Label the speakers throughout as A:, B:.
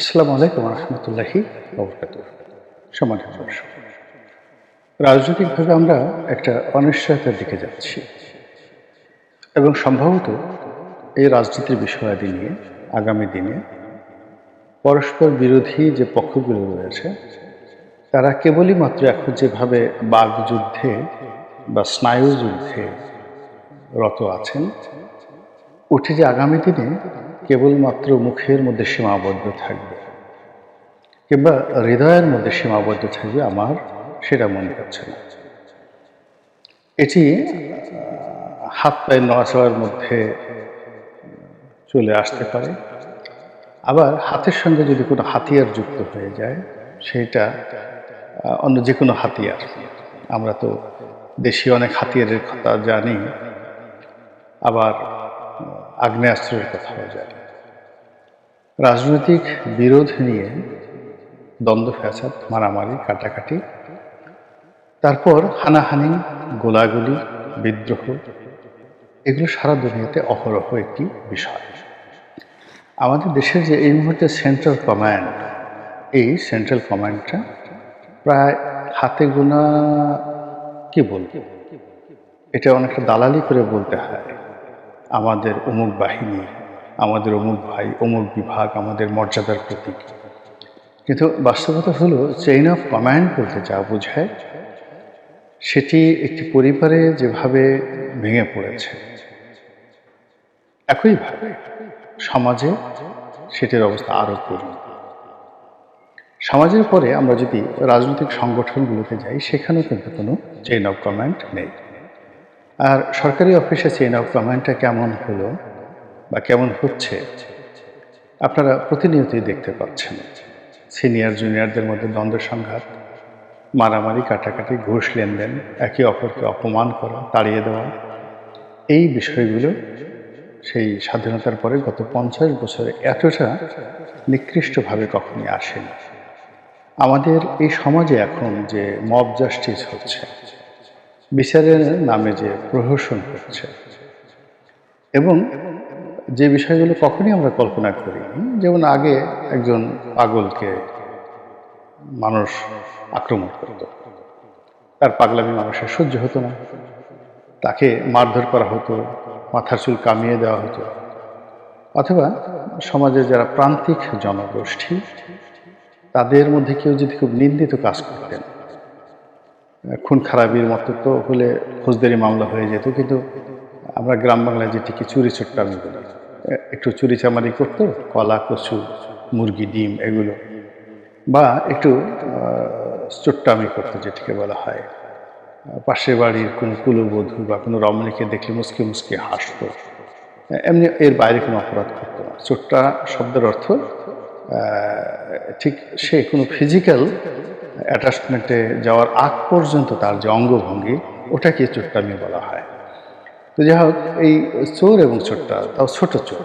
A: আসসালামু আলাইকুম রহমতুল্লাহি সম্মানিত দর্শক, রাজনৈতিকভাবে আমরা একটা অনিশ্চয়তার দিকে যাচ্ছি এবং সম্ভবত এই রাজনীতির বিষয়াদি নিয়ে আগামী দিনে পরস্পর বিরোধী যে পক্ষগুলো রয়েছে তারা কেবলই মাত্র এখন যেভাবে বাগযুদ্ধে বা স্নায়ুযুদ্ধে রত আছেন, উঠে যে আগামী দিনে কেবলমাত্র মুখের মধ্যে সীমাবদ্ধ থাকবে কিংবা হৃদয়ের মধ্যে সীমাবদ্ধ থাকবে, আমার সেটা মনে হচ্ছে না। এটি হাত পায়ের নড়াচড়ার মধ্যে চলে আসতে পারে, আবার হাতের সঙ্গে যদি কোনো হাতিয়ার যুক্ত হয়ে যায়, সেটা অন্য যে কোনো হাতিয়ার। আমরা তো দেশীয় অনেক হাতিয়ারের কথা জানি, আবার আগ্নেয়াস্ত্রের কথাও জানি। রাজনৈতিক বিরোধ নিয়ে দ্বন্দ্ব ফ্যাসাদ, মারামারি, কাটাকাটি, তারপর হানাহানি, গোলাগুলি, বিদ্রোহ, এগুলো সারা দুনিয়াতে অহরহ একটি বিষয়। আমাদের দেশের যে এই মুহূর্তে সেন্ট্রাল কমান্ড, এই সেন্ট্রাল কমান্ডটা প্রায় হাতে গোনা, কি বলবো, এটা অনেকটা দালালি করে বলতে হয় আমাদের অমুক বাহিনী, আমাদের অমুক ভাই, অমুক বিভাগ আমাদের মর্যাদার প্রতীক। কিন্তু বাস্তবতা হলো চেইন অফ কমান্ড বলতে যা বোঝায়, সেটি একটি পরিবারে যেভাবে ভেঙে পড়েছে, একইভাবে সমাজে সেটির অবস্থা আরও করুন। সমাজের পরে আমরা যদি রাজনৈতিক সংগঠনগুলোতে যাই, সেখানেও কিন্তু কোনো চেইন অফ কমান্ড নেই। আর সরকারি অফিসে চেইন অফ কমান্ডটা কেমন হলো বা কেমন হচ্ছে, আপনারা প্রতিনিয়তই দেখতে পাচ্ছেন। সিনিয়র জুনিয়রদের মধ্যে দ্বন্দ্ব সংঘাত, মারামারি, কাটাকাটি, ঘুষ লেনদেন, একে অপরকে অপমান করা, তাড়িয়ে দেওয়া, এই বিষয়গুলো সেই স্বাধীনতার পরে গত 50 বছরে এতটা নিকৃষ্টভাবে কখনই আসেনি। আমাদের এই সমাজে এখন যে মব জাস্টিস হচ্ছে, বিচারের নামে যে প্রহসন হচ্ছে, এবং যে বিষয়গুলো কখনই আমরা কল্পনা করিনি, যেমন আগে একজন পাগলকে মানুষ আক্রমণ করত, তার পাগলামি মানুষের সহ্য হতো না, তাকে মারধর করা হতো, মাথার চুল কামিয়ে দেওয়া হতো। অথবা সমাজের যারা প্রান্তিক জনগোষ্ঠী, তাদের মধ্যে কেউ যদি খুব নিন্দিত কাজ করতেন, খুন খারাপির মতো তো হলে ফৌজদারি মামলা হয়ে যেত, কিন্তু আমরা গ্রাম বাংলায় যেটিকে চুরি চট্টামি বলি, একটু চুরি চামারি করতো, কলা, কচু, মুরগি, ডিম, এগুলো, বা একটু চট্টামি করতো, যেটিকে বলা হয় পাশের বাড়ির কোনো কুলবধূ বা কোনো রমণীকে দেখলে মুসকে মুসকে হাসতো, এমনি এর বাইরে কোনো অপরাধ করতো না। চোট্টা শব্দের অর্থ ঠিক সে কোনো ফিজিক্যাল অ্যাটাচমেন্টে যাওয়ার আগ পর্যন্ত তার যে অঙ্গভঙ্গি, ওটাকে চোট্টামি বলা হয়। তো যাই হোক, এই চোর এবং চোট্টা, তাও ছোট চোর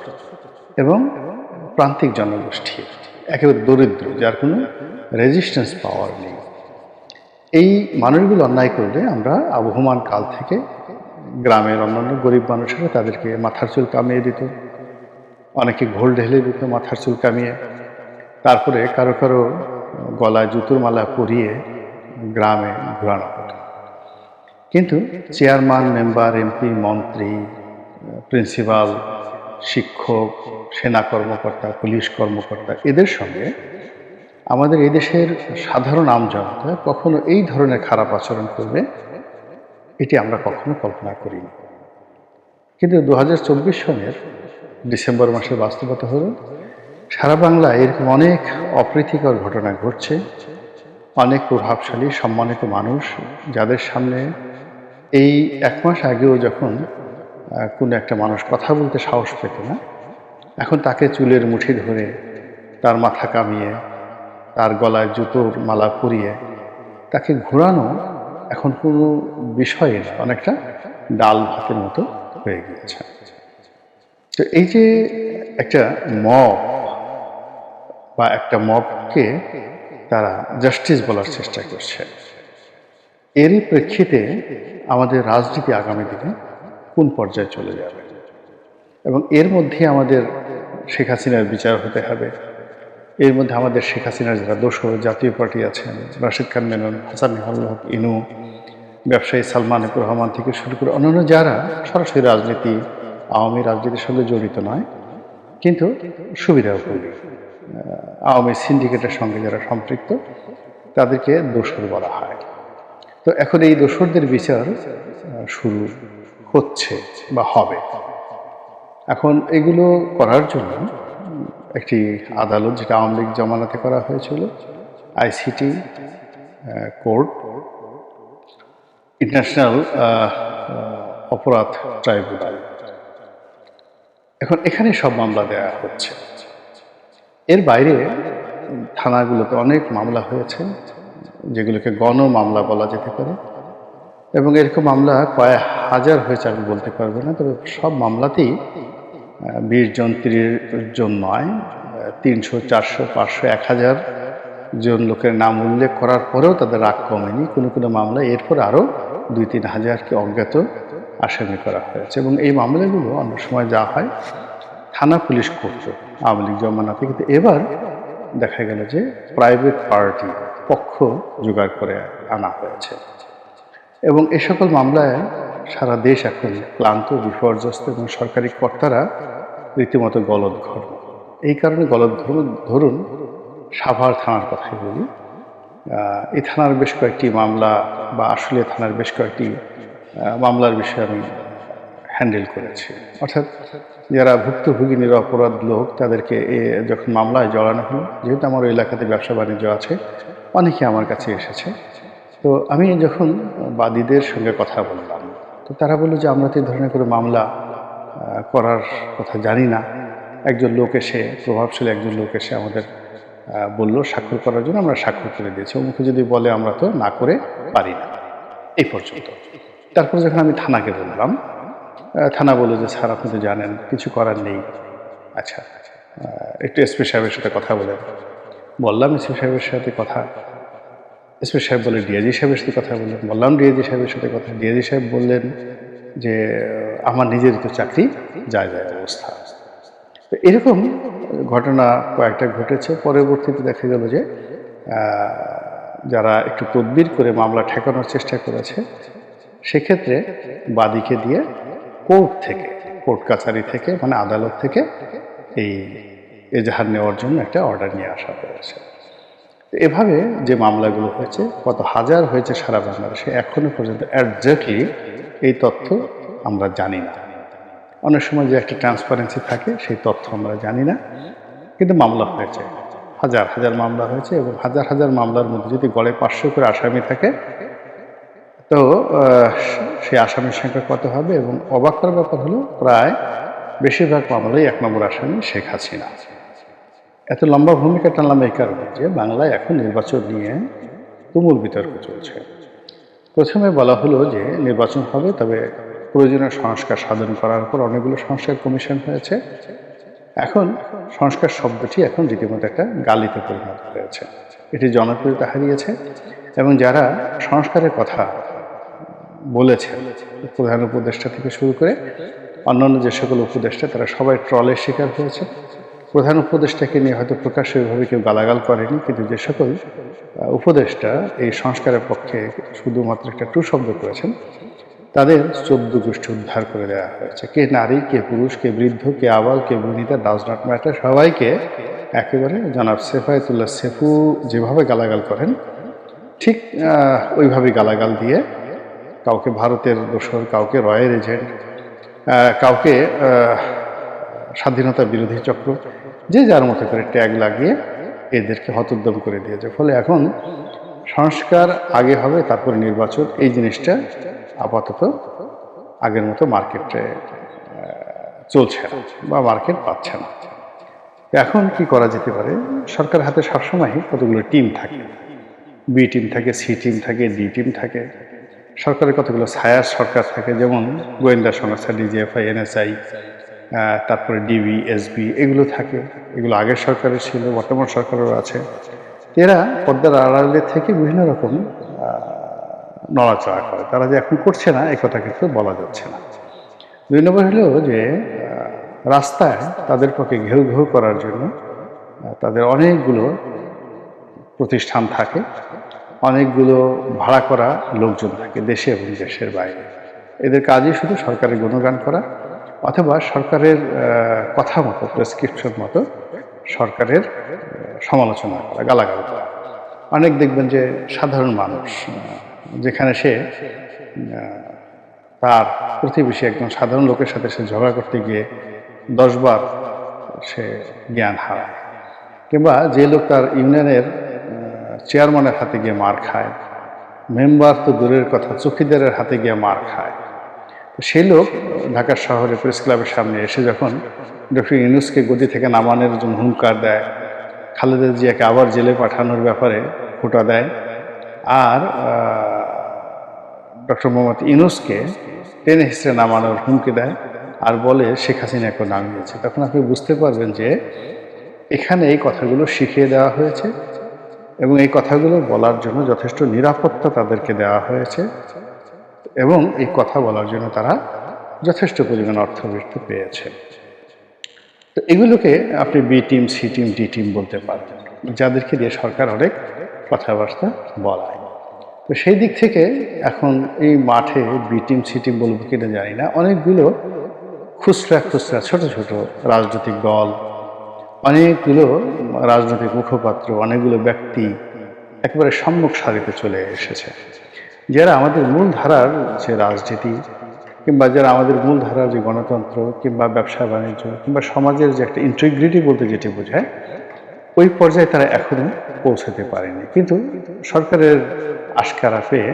A: এবং প্রান্তিক জনগোষ্ঠী, একেবারে দরিদ্র, যার কোনো রেজিস্ট্যান্স পাওয়ার নেই, এই মানুষগুলো অন্যায় করলে আমরা আবহমান কাল থেকে গ্রামের অন্যান্য গরিব মানুষেরা তাদেরকে মাথার চুল কামিয়ে দিত, অনেকে ঘোল ঢেলে দিত মাথার চুল কামিয়ে, তারপরে কারো কারো গলায় জুতোর মালা পরিয়ে গ্রামে ঘোরানো হতো। কিন্তু চেয়ারম্যান, মেম্বার, এমপি, মন্ত্রী, প্রিন্সিপাল, শিক্ষক, সেনা কর্মকর্তা, পুলিশ কর্মকর্তা, এদের সঙ্গে আমাদের এই দেশের সাধারণ আমজনতা কখনো এই ধরনের খারাপ আচরণ করবে, এটি আমরা কখনো কল্পনা করিনি। কিন্তু 2024 সনের ডিসেম্বর মাসের বাস্তবতা হলো, সারা বাংলায় এরকম অনেক অপ্রীতিকর ঘটনা ঘটছে। অনেক প্রভাবশালী সম্মানিত মানুষ, যাদের সামনে এই 1 মাস আগেও যখন কোনো একটা মানুষ কথা বলতে সাহস পেত না, এখন তাকে চুলের মুঠি ধরে, তার মাথা কামিয়ে, তার গলায় জুতোর মালা পরিয়ে তাকে ঘোরানো এখন কোনো বিষয় না, অনেকটা ডাল ভাতের মতো হয়ে গিয়েছে। তো এই যে একটা মব বা একটা মবকে তারা জাস্টিস বলার চেষ্টা করছে, এরই প্রেক্ষিতে আমাদের রাজনীতি আগামী দিনে কোন পর্যায়ে চলে যাবে, এবং এর মধ্যে আমাদের শেখ হাসিনার বিচার হতে হবে, এর মধ্যে আমাদের শেখ হাসিনার যারা দোসর জাতীয় পার্টি আছেন, রাশেদ খান মেনন, হাসান নিহাল হক ইনু, ব্যবসায়ী সালমান এফ রহমান থেকে শুরু করে অন্যান্য যারা সরাসরি রাজনীতি, আওয়ামী রাজনীতির সঙ্গে জড়িত নয়, কিন্তু সুবিধাভোগী, আওয়ামী সিন্ডিকেটের সঙ্গে যারা সম্পৃক্ত, তাদেরকে দোসর বলা হয়। তো এখন এই দোসরদের বিচার শুরু হচ্ছে বা হবে। এখন এগুলো করার জন্য একটি আদালত, যেটা আওয়ামী লীগ জমানাতে করা হয়েছিল, আইসিটি কোর্ট, ইন্টারন্যাশনাল অপরাধ ট্রাইব্যুনাল, এখন এখানে সব মামলা দেওয়া হচ্ছে। এর বাইরে থানাগুলোতে অনেক মামলা হয়েছে, যেগুলোকে গণ মামলা বলা যেতে পারে, এবং এরকম মামলা কয়েক হাজার হয়েছে আমি বলতে পারবো না, তবে সব মামলাতেই 20 জন 30 জন নয়, 300, 400, 500, 1000 জন লোকের নাম উল্লেখ করার পরেও তাদের রাগ কমেনি। কোনো কোনো মামলায় এরপর আরও 2-3 হাজারকে অজ্ঞাত আসামি করা হয়েছে। এবং এই মামলাগুলো অনেক সময় যা হয় থানা পুলিশ করত আওয়ামী লীগ জমানাতে, কিন্তু এবার দেখা গেল যে প্রাইভেট পার্টি পক্ষ জোগাড় করে আনা হয়েছে। এবং এই সকল মামলায় সারা দেশ এখন ক্লান্ত, বিপর্যস্ত, এবং সরকারি কর্তারা রীতিমতো গলদঘর্ম। এই কারণে ধরুন সাভার থানার কথাই বলি, এই থানার বেশ কয়েকটি মামলা, বা আসলে থানার বেশ কয়েকটি মামলার বিষয়ে আমি হ্যান্ডেল করেছি। অর্থাৎ যারা ভুক্তভোগী নিরপরাধ লোক, তাদেরকে যখন মামলায় জড়ানো হলো, যেহেতু আমার ওই এলাকাতে ব্যবসা বাণিজ্য আছে, অনেকে আমার কাছে এসেছে। তো আমি যখন বাদীদের সঙ্গে কথা বললাম, তো তারা বললো যে আমরা তো এই ধরনের কোনো মামলা করার কথা জানি না। একজন লোক এসে, প্রভাবশালী একজন লোক এসে আমাদের বলল স্বাক্ষর করার জন্য, আমরা স্বাক্ষর করে দিয়েছি। মুখে যদি বলে আমরা তো না করে পারি না, এই পর্যন্ত। তারপর যখন আমি থানাকে বললাম, থানা বলল যে স্যার আপনি তো জানেন কিছু করার নেই। আচ্ছা, একটু এসপি সাহেবের সাথে কথা বলেন। বললাম এসপি সাহেবের সাথে কথা, এসপি সাহেব বলে ডিআইজি সাহেবের সাথে কথা বললেন। বললাম ডিআইজি সাহেবের সাথে কথা, ডিআইজি সাহেব বললেন যে আমার নিজেরই তো চাকরি যায় অবস্থা। তো এরকম ঘটনা কয়েকটা ঘটেছে। পরবর্তীতে দেখা গেল যে যারা একটু তদবির করে মামলা ঠেকানোর চেষ্টা করেছে, সেক্ষেত্রে বাদীকে দিয়ে কোর্ট কাছারি থেকে, মানে আদালত থেকে এই এজাহার নেওয়ার জন্য একটা অর্ডার নিয়ে আসা হয়েছে। এভাবে যে মামলাগুলো হয়েছে, কত হাজার হয়েছে সারা বাংলাদেশে, এখনো পর্যন্ত একজ্যাক্টলি এই তথ্য আমরা জানি না। অনেক সময় যে একটা ট্রান্সপারেন্সি থাকে, সেই তথ্য আমরা জানি না, কিন্তু মামলা হয়েছে, হাজার হাজার মামলা হয়েছে। এবং হাজার হাজার মামলার মধ্যে যদি গড়ে 500 করে আসামি থাকে, তো সেই আসামির সংখ্যা কত হবে? এবং অবাক করার ব্যাপার হলো, প্রায় বেশিরভাগ মামলায় 1 নম্বর আসামি শেখ হাসিনা। এত লম্বা ভূমিকা টানলাম এই কারণে যে বাংলায় এখন নির্বাচন নিয়ে তুমুল বিতর্ক চলছে। প্রথমে বলা হলো যে নির্বাচন হবে, তবে প্রয়োজনীয় সংস্কার সাধন করার পর অনেকগুলো সংস্কার কমিশন হয়েছে। এখন সংস্কার শব্দটি এখন রীতিমতো একটা গালিতে পরিণত হয়েছে, এটি জনপ্রিয়তা হারিয়েছে। এবং যারা সংস্কারের কথা বলেছে, প্রধান উপদেষ্টা থেকে শুরু করে অন্যান্য যে সকল উপদেষ্টা, তারা সবাই ট্রলের শিকার হয়েছে। প্রধান উপদেষ্টাকে নিয়ে হয়তো প্রকাশ্যভাবে কেউ গালাগাল করেনি, কিন্তু যে সকল উপদেষ্টা এই সংস্কারের পক্ষে শুধুমাত্র একটা টু শব্দ করেছেন, তাদের 14 গোষ্ঠী উদ্ধার করে দেওয়া হয়েছে। কে নারী, কে পুরুষ, কে বৃদ্ধ, কে আবাল, কে বনিতা, ডাজ নট ম্যাটার, সবাইকে একেবারে জনাব সেফায়েতুল্লাহ সেফু যেভাবে গালাগাল করেন, ঠিক ওইভাবেই গালাগাল দিয়ে কাউকে ভারতের দোসর, কাউকে রয়ের এজেন্ট, কাউকে স্বাধীনতা বিরোধী চক্র, যে যার মতো করে ট্যাগ লাগিয়ে এদেরকে হতোদ্যম করে দিয়েছে। ফলে এখন সংস্কার আগে হবে, তারপরে নির্বাচন, এই জিনিসটা আপাতত আগের মতো মার্কেটে চলছে না, বা মার্কেট পাচ্ছে না। এখন কি করা যেতে পারে? সরকার হাতে সবসময় কতগুলো টিম থাকে, বি টিম থাকে, সি টিম থাকে, ডি টিম থাকে। সরকারের কতগুলো ছায়া সরকার থাকে, যেমন গোয়েন্দা সংস্থা, ডিজিএফআই, এনএসআই, তারপরে ডিবি, এসবি, এগুলো থাকে। এগুলো আগের সরকারের ছিল, বর্তমান সরকারেরও আছে। এরা পর্দার আড়ালে থেকে বিভিন্ন রকম নড়াচড়া করে। তারা যে এখন করছে না, এ কথা কিন্তু বলা যাচ্ছে না। 2 নম্বর হলো যে রাস্তায় তাদের পক্ষে ঘেউ ঘেউ করার জন্য তাদের অনেকগুলো প্রতিষ্ঠান থাকে, অনেকগুলো ভাড়া করা লোকজন থাকে দেশে এবং দেশের বাইরে। এদের কাজই শুধু সরকারের গুণগান করা অথবা সরকারের কথা মতো, প্রেসক্রিপশন মতো সরকারের সমালোচনা করা, গালাগাল করা। অনেক দেখবেন যে সাধারণ মানুষ যেখানে সে তার প্রতিবেশী একজন সাধারণ লোকের সাথে সে ঝগড়া করতে গিয়ে 10 বার সে জ্ঞান হারায়, কিংবা যে লোক তার ইউনিয়নের চেয়ারম্যানের হাতে গিয়ে মার খায়, মেম্বার তো দূরের কথা চৌকিদারের হাতে গিয়ে মার খায়, সেই লোক ঢাকা শহরে প্রেস ক্লাবের সামনে এসে যখন ডক্টর ইউনূসকে গদি থেকে নামানোর জন্য হুঙ্কার দেয়, খালেদা জিয়াকে আবার জেলে পাঠানোর ব্যাপারে খোঁটা দেয়, আর ডক্টর মোহাম্মদ ইউনূসকে টেনে হিসেবে নামানোর হুমকি দেয়, আর বলে শেখ হাসিনাকে নামিয়েছে, তখন আপনি বুঝতে পারবেন যে এখানে এই কথাগুলো শিখিয়ে দেওয়া হয়েছে এবং এই কথাগুলো বলার জন্য যথেষ্ট নিরাপত্তা তাদেরকে দেওয়া হয়েছে এবং এই কথা বলার জন্য তারা যথেষ্ট পরিমাণ অর্থবৃত্তি পেয়েছে। তো এগুলোকে আপনি B team, C team, D team বলতে পারবেন, যাদেরকে দিয়ে সরকার অনেক কথাবার্তা বলায়। তো সেই দিক থেকে এখন এই মাঠে বি টিম, সি টিম বলবো কিনা জানি না, অনেকগুলো খুচরা খুচরা ছোট ছোট রাজনৈতিক দল, অনেকগুলো রাজনৈতিক মুখপাত্র, অনেকগুলো ব্যক্তি একেবারে সম্মুখ সারিতে চলে এসেছে, যারা আমাদের মূল ধারার যে রাজনীতি কিংবা যারা আমাদের মূল ধারার যে গণতন্ত্র কিংবা ব্যবসা বাণিজ্য কিংবা সমাজের যে একটা ইন্টিগ্রিটি বলতে যেটি বোঝায়, ওই পর্যায়ে তারা এখনো পৌঁছাতে পারেনি। কিন্তু সরকারের আশকারা পেয়ে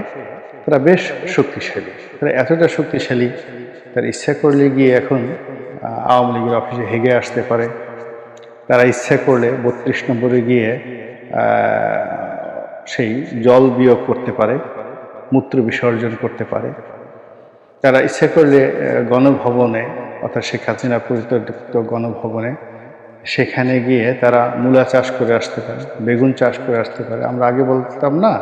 A: তারা বেশ শক্তিশালী। তারা এতটা শক্তিশালী, তারা ইচ্ছা করলে গিয়ে এখন আওয়ামী লীগের অফিসে হেগে আসতে পারে, তারা ইচ্ছা করলে 32 নম্বরে গিয়ে সেই জল বিয়োগ করতে পারে, মূত্র বিসর্জন করতে পারে, তারা ইচ্ছা করলে গণভবনে অর্থাৎ শেখ হাসিনা পরিত্যক্ত গণভবনে সেখানে গিয়ে তারা মূলা চাষ করে আসতে পারে, বেগুন চাষ করে আসতে পারে। আমরা আগে বলতাম না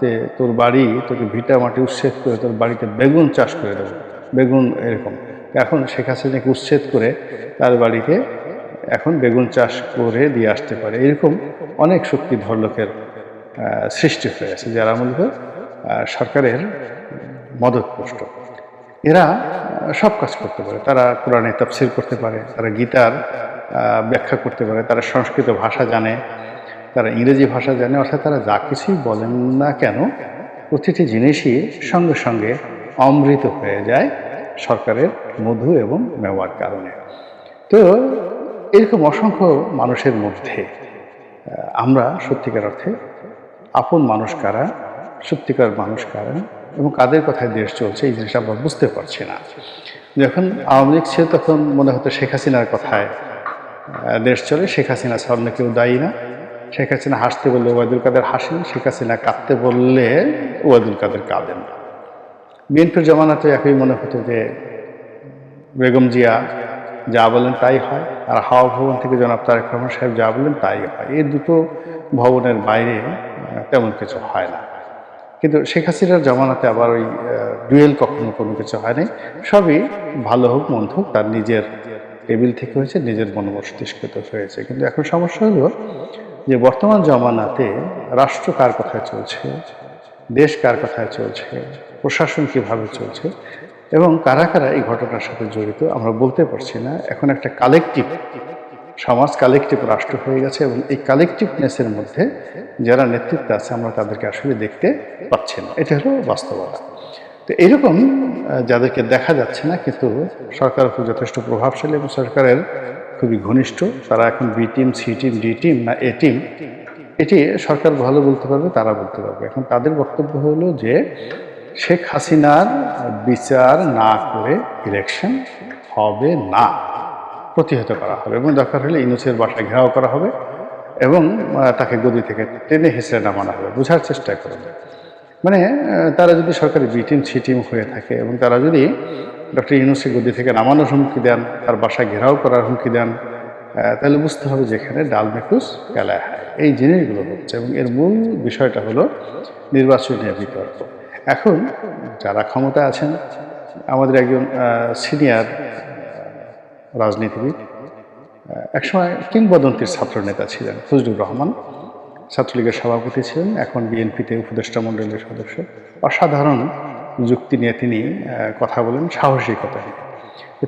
A: যে তোর বাড়ি, তোকে ভিটা মাটি উচ্ছেদ করে তোর বাড়িতে বেগুন চাষ করে দেবো, বেগুন এরকম। এখন শেখ হাসিনাকে উচ্ছেদ করে তার বাড়িতে এখন বেগুন চাষ করে দিয়ে আসতে পারে। এরকম অনেক শক্তিধর লোকের সৃষ্টি হয়েছে যারা মূলত সরকারের মদতপুষ্ট। এরা সব কাজ করতে পারে, তারা কোরআনে তাফসীর করতে পারে, তারা গীতার ব্যাখ্যা করতে পারে, তারা সংস্কৃত ভাষা জানে, তারা ইংরেজি ভাষা জানে, অর্থাৎ তারা যা কিছুই বলেন না কেন প্রতিটি জিনিসই সঙ্গে সঙ্গে অমৃত হয়ে যায় সরকারের মধু এবং মেওয়ার কারণে। তো এরকম অসংখ্য মানুষের মধ্যে আমরা সত্যিকার অর্থে আপন মানুষ কারা, সত্যিকার মানুষ কারা এবং কাদের কথায় দেশ চলছে এই জিনিসটা আমরা বুঝতে পারছি না। যখন আওয়ামী লীগ ছিল তখন মনে হতো শেখ হাসিনার কথায় দেশ চলে, শেখ হাসিনা সামনে কেউ দায়ী না, শেখ হাসিনা হাসতে বললে ওবায়দুল কাদের হাসেন, শেখ হাসিনা কাঁদতে বললে ওবায়দুল কাদের কাঁদেন। বিএনপির জমানাতে একই মনে হতো যে বেগম জিয়া যা বলেন তাই হয়, আর হাওয়া ভবন থেকে জনাব তারেক রহমান সাহেব যা বলেন তাই হয়। এই দুটো ভবনের বাইরে তেমন কিছু হয় না। কিন্তু শেখ হাসিনার জমানাতে আবার ওই ডুয়েল কখনো কোনো কিছু হয়নি, সবই ভালো হোক মন্দ হোক তার নিজের টেবিল থেকে হয়েছে, নিজের মনোমস্তিষ্কৃত হয়েছে। কিন্তু এখন সমস্যা হলো যে বর্তমান জমানাতে রাষ্ট্র কার কথায় চলছে, দেশ কার কথায় চলছে, প্রশাসন কিভাবে চলছে এবং কারা কারা এই ঘটনার সাথে জড়িত আমরা বলতে পারছি না। এখন একটা কালেকটিভ সমাজ, কালেকটিভ রাষ্ট্র হয়ে গেছে এবং এই কালেকটিভনেসের মধ্যে যারা নেতৃত্বে আছে আমরা তাদেরকে আসলে দেখতে পাচ্ছি না। এটা হলো বাস্তবতা। তো এইরকম যাদেরকে দেখা যাচ্ছে না কিন্তু সরকার খুব যথেষ্ট প্রভাবশালী এবং সরকারের খুবই ঘনিষ্ঠ, তারা এখন B team, C team, D team না এ টিম, এটি সরকার ভালো বলতে পারবে, তারা বলতে পারবে। এখন তাদের বক্তব্য হলো যে শেখ হাসিনার বিচার না করে ইলেকশন হবে না, প্রতিহত করা হবে এবং দরকার হলে ইউনূসের বাসা ঘেরাও করা হবে এবং তাকে গদি থেকে টেনে হেঁচড়ে নামানো হবে। বোঝার চেষ্টা করুন, মানে তারা যদি সরকারি বি টিম, সি টিম হয়ে থাকে এবং তারা যদি ডক্টর ইউনূসকে গদি থেকে নামানোর হুমকি দেন, তার বাসা ঘেরাও করার হুমকি দেন, তাহলে বুঝতে হবে যেখানে ডাল মেকুস কেলায় হয়। এই জিনিসগুলো হচ্ছে এবং এর মূল বিষয়টা হলো নির্বাচনী বিতর্ক। এখন যারা ক্ষমতা আছেন, আমাদের একজন সিনিয়র রাজনীতিবিদ একসময় কিংবদন্তির ছাত্রনেতা ছিলেন ফজলুর রহমান, ছাত্রলীগের সভাপতি ছিলেন, এখন বিএনপিতে উপদেষ্টা মণ্ডলীর সদস্য। অসাধারণ যুক্তি নিয়ে তিনি কথা বলেন, সাহসিকতা নিয়ে।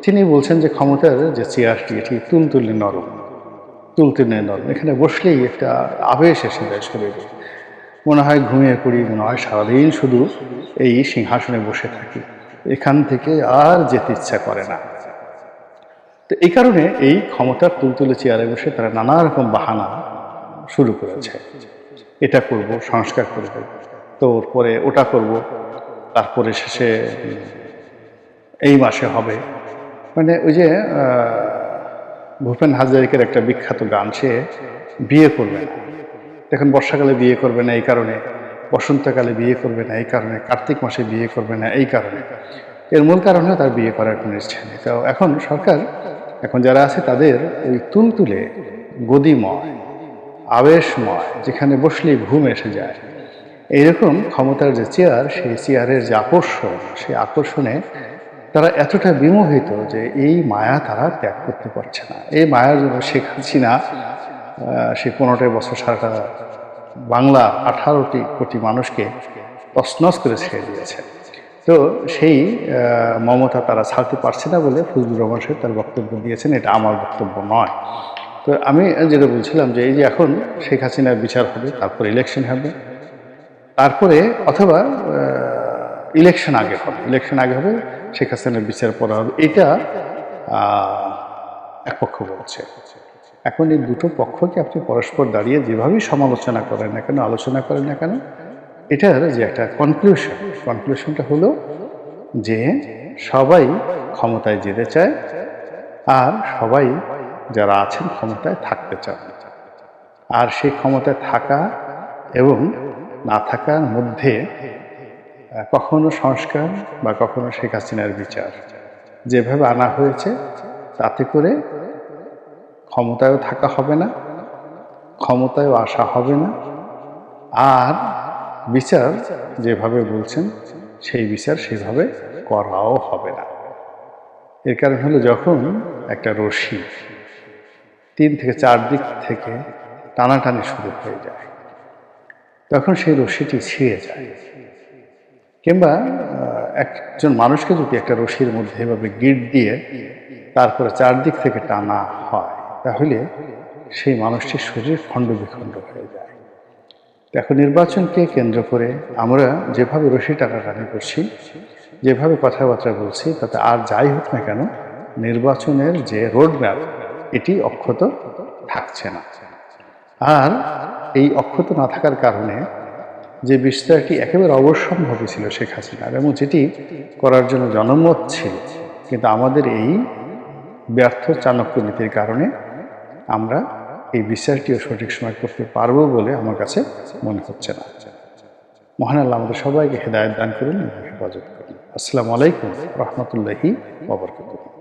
A: তিনি বলছেন যে ক্ষমতার যে চেয়ারটি এটি তুলতুলে নরম, তুলতুলে নরম, এখানে বসলেই একটা আবেশ এসে যায় শরীরে, মনে হয় ঘুমিয়ে পড়ি, মনে হয় সারাদিন শুধু এই সিংহাসনে বসে থাকি, এখান থেকে আর যেতে ইচ্ছা করে না। তো এই কারণে এই ক্ষমতার তুলতুলে চেয়ারে বসে তারা নানা রকম বাহানা শুরু করেছে। এটা করব, সংস্কার করব, তো পরে ওটা করব, তারপরে শেষে এই মাসে হবে। মানে ওই যে ভূপেন হাজারিকার একটা বিখ্যাত গান, সে বিয়ে করবে না, এখন বর্ষাকালে বিয়ে করবে না এই কারণে, বসন্তকালে বিয়ে করবে না এই কারণে, কার্তিক মাসে বিয়ে করবে না এই কারণে। এর মূল কারণ হলো তার বিয়ে করার কোনো ইচ্ছা নেই। তো এখন সরকার, এখন যারা আছে তাদের ওই তুলতুলে গদিময়, আবেশময়, যেখানে বসলেই ঘুম এসে যায়, এইরকম ক্ষমতার যে চেয়ার, সেই চেয়ারের যে আকর্ষণ, সেই আকর্ষণে তারা এতটা বিমোহিত যে এই মায়া তারা ত্যাগ করতে পারছে না। এই মায়ার জন্য শেখ হাসিনা সে 15 বছর সারাটা বাংলা 18 কোটি মানুষকে তছনছ করে ছেড়ে দিয়েছে। তো সেই মমতা তারা ছাড়তে পারছে না বলে ফজলুর রহমান সাহেব তার বক্তব্য দিয়েছেন, এটা আমার বক্তব্য নয়। তো আমি যেটা বলছিলাম যে এই যে এখন শেখ হাসিনার বিচার হবে, তারপর ইলেকশন হবে, তারপরে অথবা ইলেকশন আগে হবে, ইলেকশন আগে হবে, শেখ হাসিনার বিচার পড়া হবে, এটা এক পক্ষ বলছে। এখন এই দুটো পক্ষকে আপনি পরস্পর দাঁড়িয়ে যেভাবেই সমালোচনা করেন না কেন, আলোচনা করেন না কেন, এটার যে একটা কনক্লুশনটা হলো যে সবাই ক্ষমতায় যেতে চায়, আর সবাই যারা আছেন ক্ষমতায় থাকতে চান। আর সেই ক্ষমতায় থাকা এবং না থাকার মধ্যে কখনো সংস্কার বা কখনো শেখ হাসিনার বিচার যেভাবে আনা হয়েছে, তাতে করে ক্ষমতায়ও থাকা হবে না, ক্ষমতায়ও আসা হবে না, আর বিচার যেভাবে বলছেন সেই বিচার সেভাবে করাও হবে না। এর কারণ হলো যখন একটা রশি 3 থেকে 4 দিক থেকে টানাটানি শুরু হয়ে যায়, তখন সেই রশিটি ছিঁড়ে যায়। কিংবা একজন মানুষকে যদি একটা রশির মধ্যে এভাবে গিঁট দিয়ে তারপরে 4 দিক থেকে টানা হয়, তাহলে সেই মানুষটির শরীর খণ্ড বিখণ্ড হয়ে যায়। এখন নির্বাচনকে কেন্দ্র করে আমরা যেভাবে রশি টানাটানি করছি, যেভাবে কথাবার্তা বলছি, তাতে আর যাই হোক না কেন নির্বাচনের যে রোডম্যাপ, এটি অক্ষত থাকছে না। আর এই অক্ষত না থাকার কারণে যে বিস্তারটি একেবারে অবশ্যম্ভাবী ছিল শেখ হাসিনার, এবং যেটি করার জন্য জনমত ছিল, কিন্তু আমাদের এই ব্যর্থ চাণক্য নীতির কারণে আমরা এই বিচারটিও সঠিক সময় করতে পারবো বলে আমার কাছে মনে হচ্ছে না। মহান আল্লাহ আমাদের সবাইকে হেদায়েত দান করুন এবং হেফাজত করুন। আসসালামু আলাইকুম রহমতুল্লাহি ওয়া বারাকাতুহু।